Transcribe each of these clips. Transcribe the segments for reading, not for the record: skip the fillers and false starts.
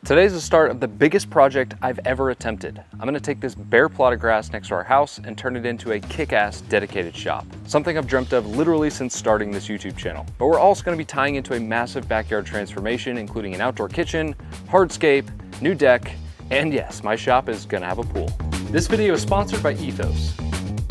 Today's the start of the biggest project I've ever attempted. I'm gonna take this bare plot of grass next to our house and turn it into a kick-ass dedicated shop. Something I've dreamt of literally since starting this YouTube channel. But we're also gonna be tying into a massive backyard transformation, including an outdoor kitchen, hardscape, new deck, and yes, my shop is gonna have a pool. This video is sponsored by Ethos.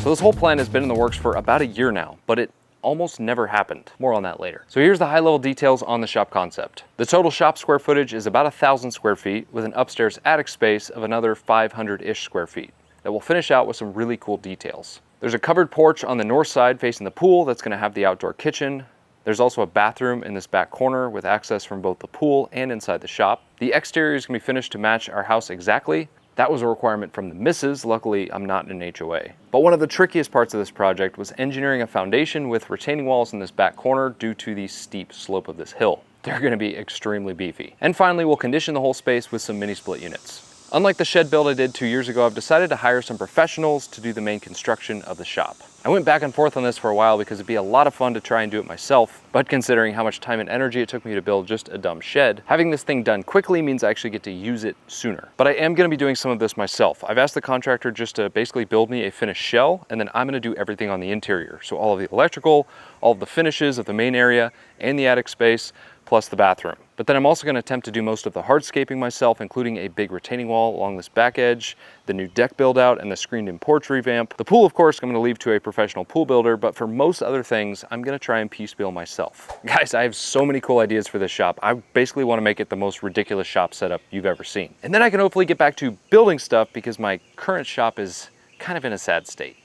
So this whole plan has been in the works for about a year now, but it almost never happened. More on that later. So here's the high level details on the shop concept. The total shop square footage is about 1,000 square feet with an upstairs attic space of another 500-ish square feet that will finish out with some really cool details. There's a covered porch on the north side facing the pool that's gonna have the outdoor kitchen. There's also a bathroom in this back corner with access from both the pool and inside the shop. The exterior is gonna be finished to match our house exactly. That was a requirement from the missus. Luckily, I'm not in an HOA. But one of the trickiest parts of this project was engineering a foundation with retaining walls in this back corner due to the steep slope of this hill. They're gonna be extremely beefy. And finally, we'll condition the whole space with some mini split units. Unlike the shed build I did 2 years ago, I've decided to hire some professionals to do the main construction of the shop. I went back and forth on this for a while because it'd be a lot of fun to try and do it myself, but considering how much time and energy it took me to build just a dumb shed, having this thing done quickly means I actually get to use it sooner. But I am gonna be doing some of this myself. I've asked the contractor just to basically build me a finished shell, and then I'm gonna do everything on the interior. So all of the electrical, all of the finishes of the main area and the attic space, plus the bathroom. But then I'm also gonna attempt to do most of the hardscaping myself, including a big retaining wall along this back edge, the new deck build out, and the screened-in porch revamp. The pool, of course, I'm gonna leave to a professional pool builder, but for most other things, I'm gonna try and piecemeal myself. Guys, I have so many cool ideas for this shop. I basically wanna make it the most ridiculous shop setup you've ever seen. And then I can hopefully get back to building stuff because my current shop is kind of in a sad state.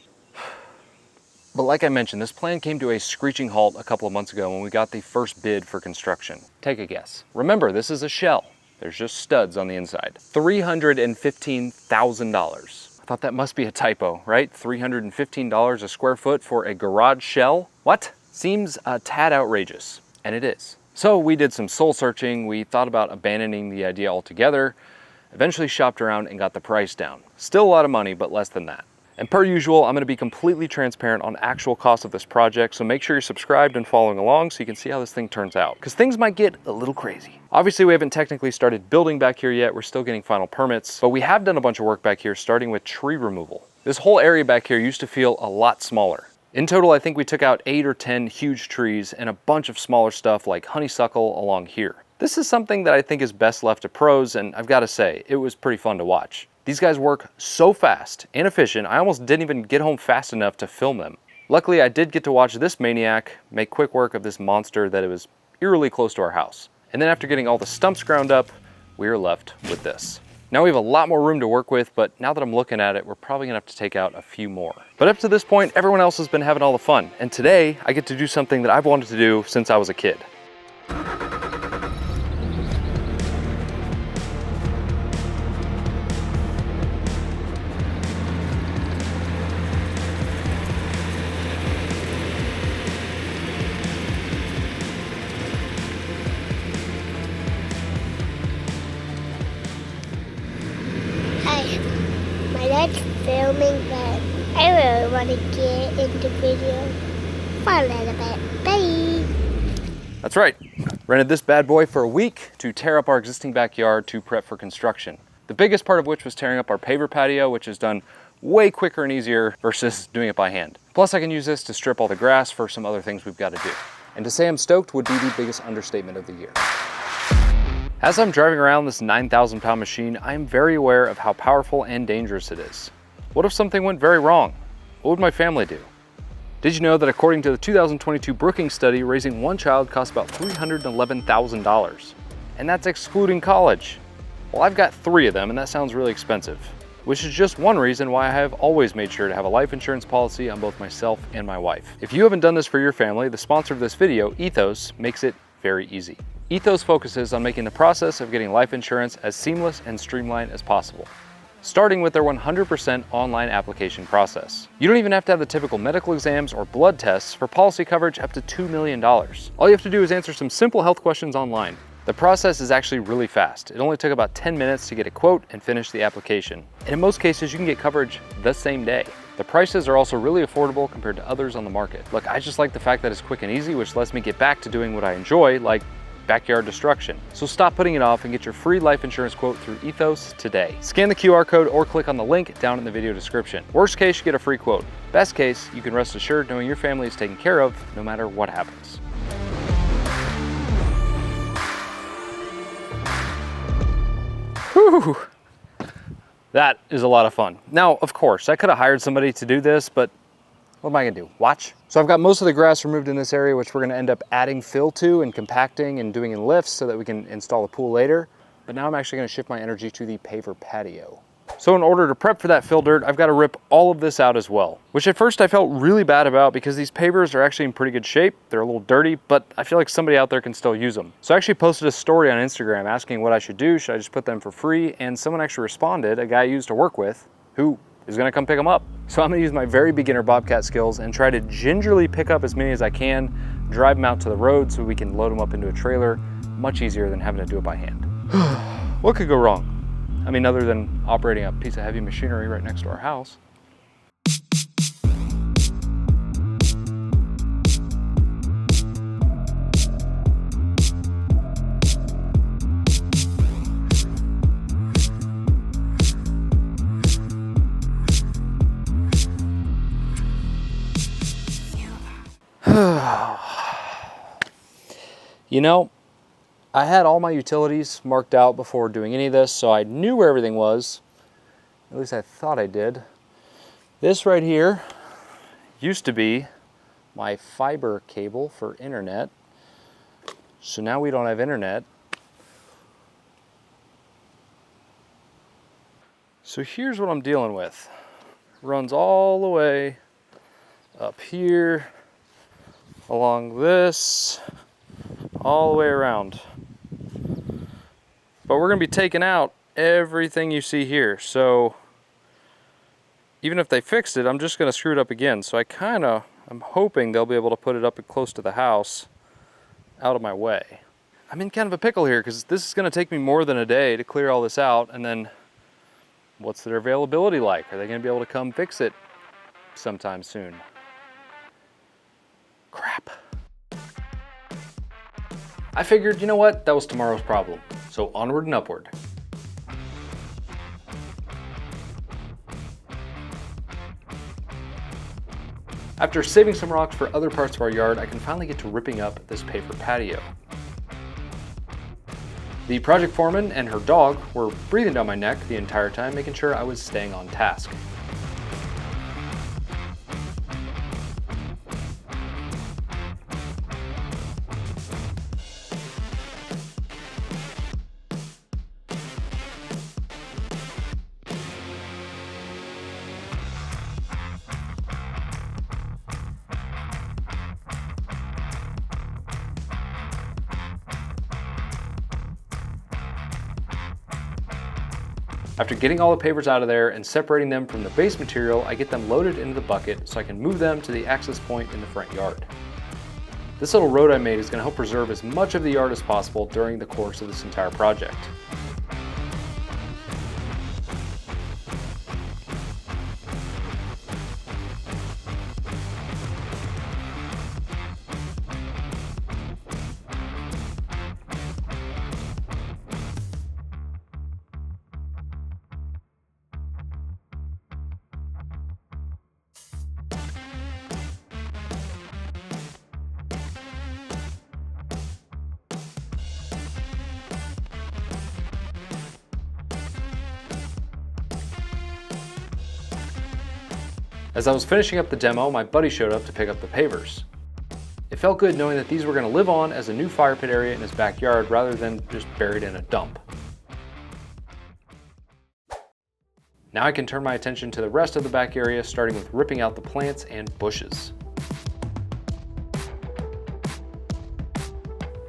But like I mentioned, this plan came to a screeching halt a couple of months ago when we got the first bid for construction. Take a guess. Remember, this is a shell. There's just studs on the inside. $315,000. I thought that must be a typo, right? $315 a square foot for a garage shell? What? Seems a tad outrageous, and it is. So we did some soul searching. We thought about abandoning the idea altogether, eventually shopped around and got the price down. Still a lot of money, but less than that. And per usual, I'm gonna be completely transparent on actual cost of this project, so make sure you're subscribed and following along so you can see how this thing turns out, because things might get a little crazy. Obviously, we haven't technically started building back here yet. We're still getting final permits, but we have done a bunch of work back here, starting with tree removal. This whole area back here used to feel a lot smaller. In total, I think we took out 8 or 10 huge trees and a bunch of smaller stuff like honeysuckle along here. This is something that I think is best left to pros, and I've gotta say, it was pretty fun to watch. These guys work so fast and efficient, I almost didn't even get home fast enough to film them. Luckily, I did get to watch this maniac make quick work of this monster that it was eerily close to our house. And then after getting all the stumps ground up, we are left with this. Now we have a lot more room to work with, but now that I'm looking at it, we're probably gonna have to take out a few more. But up to this point, everyone else has been having all the fun. And today, I get to do something that I've wanted to do since I was a kid. My dad's filming, but I really want to get into video for a little bit. Bye! That's right. Rented this bad boy for a week to tear up our existing backyard to prep for construction. The biggest part of which was tearing up our paver patio, which is done way quicker and easier versus doing it by hand. Plus, I can use this to strip all the grass for some other things we've got to do. And to say I'm stoked would be the biggest understatement of the year. As I'm driving around this 9,000-pound machine, I am very aware of how powerful and dangerous it is. What if something went very wrong? What would my family do? Did you know that according to the 2022 Brookings study, raising one child costs about $311,000? And that's excluding college. Well, I've got 3 of them, and that sounds really expensive, which is just one reason why I have always made sure to have a life insurance policy on both myself and my wife. If you haven't done this for your family, the sponsor of this video, Ethos, makes it very easy. Ethos focuses on making the process of getting life insurance as seamless and streamlined as possible, starting with their 100% online application process. You don't even have to have the typical medical exams or blood tests for policy coverage up to $2 million. All you have to do is answer some simple health questions online. The process is actually really fast. It only took about 10 minutes to get a quote and finish the application. And in most cases, you can get coverage the same day. The prices are also really affordable compared to others on the market. Look, I just like the fact that it's quick and easy, which lets me get back to doing what I enjoy, like backyard destruction. So stop putting it off and get your free life insurance quote through Ethos today. Scan the QR code or click on the link down in the video description. Worst case, you get a free quote. Best case, you can rest assured knowing your family is taken care of no matter what happens. Whew. That is a lot of fun. Now, of course, I could have hired somebody to do this, but what am I gonna do, watch? So I've got most of the grass removed in this area, which we're gonna end up adding fill to and compacting and doing in lifts so that we can install a pool later. But now I'm actually gonna shift my energy to the paver patio. So in order to prep for that fill dirt, I've got to rip all of this out as well, which at first I felt really bad about because these pavers are actually in pretty good shape. They're a little dirty, but I feel like somebody out there can still use them. So I actually posted a story on Instagram asking what I should do. Should I just put them for free? And someone actually responded, a guy I used to work with, who is gonna come pick them up. So I'm gonna use my very beginner Bobcat skills and try to gingerly pick up as many as I can, drive them out to the road so we can load them up into a trailer, much easier than having to do it by hand. What could go wrong? I mean, other than operating a piece of heavy machinery right next to our house. You know, I had all my utilities marked out before doing any of this, so I knew where everything was. At least I thought I did. This right here used to be my fiber cable for internet. So now we don't have internet. So here's what I'm dealing with. Runs all the way up here, along this, all the way around. But we're gonna be taking out everything you see here. So even if they fixed it, I'm just gonna screw it up again. So I'm hoping they'll be able to put it up close to the house, out of my way. I'm in kind of a pickle here because this is gonna take me more than a day to clear all this out. And then what's their availability like? Are they gonna be able to come fix it sometime soon? Crap. I figured, you know what, that was tomorrow's problem. So onward and upward. After saving some rocks for other parts of our yard, I can finally get to ripping up this paver patio. The project foreman and her dog were breathing down my neck the entire time, making sure I was staying on task. After getting all the pavers out of there and separating them from the base material, I get them loaded into the bucket so I can move them to the access point in the front yard. This little road I made is going to help preserve as much of the yard as possible during the course of this entire project. As I was finishing up the demo, my buddy showed up to pick up the pavers. It felt good knowing that these were going to live on as a new fire pit area in his backyard rather than just buried in a dump. Now I can turn my attention to the rest of the back area, starting with ripping out the plants and bushes.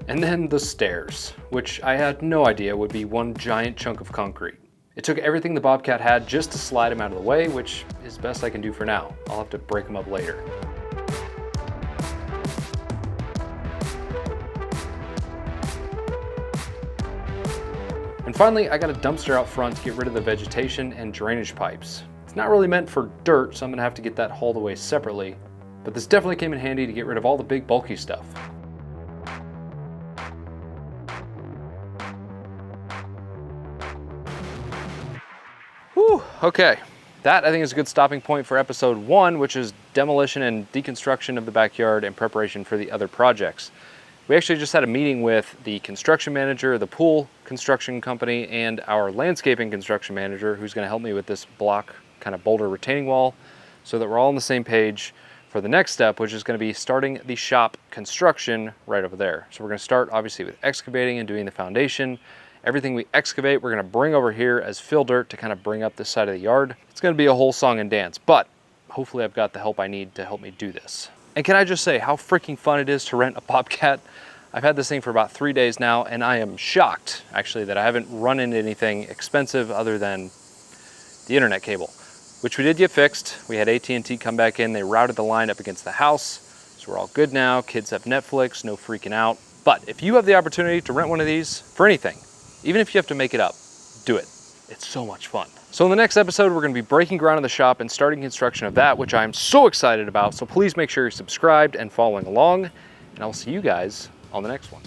And then the stairs, which I had no idea would be one giant chunk of concrete. It took everything the Bobcat had just to slide him out of the way, which is best I can do for now. I'll have to break him up later. And finally, I got a dumpster out front to get rid of the vegetation and drainage pipes. It's not really meant for dirt, so I'm gonna have to get that hauled away separately, but this definitely came in handy to get rid of all the big bulky stuff. Whew, okay. That I think is a good stopping point for episode 1, which is demolition and deconstruction of the backyard in preparation for the other projects. We actually just had a meeting with the construction manager, the pool construction company, and our landscaping construction manager, who's going to help me with this block kind of boulder retaining wall, so that we're all on the same page for the next step, which is going to be starting the shop construction right over there. So we're going to start obviously with excavating and doing the foundation. Everything we excavate, we're going to bring over here as fill dirt to kind of bring up this side of the yard. It's going to be a whole song and dance, but hopefully I've got the help I need to help me do this. And can I just say how freaking fun it is to rent a Bobcat? I've had this thing for about 3 days now, and I am shocked actually that I haven't run into anything expensive other than the internet cable, which we did get fixed. We had AT&T come back in, they routed the line up against the house, so we're all good now. Kids have Netflix, no freaking out. But if you have the opportunity to rent one of these for anything, even if you have to make it up, do it. It's so much fun. So in the next episode, we're going to be breaking ground in the shop and starting construction of that, which I'm so excited about. So please make sure you're subscribed and following along, and I'll see you guys on the next one.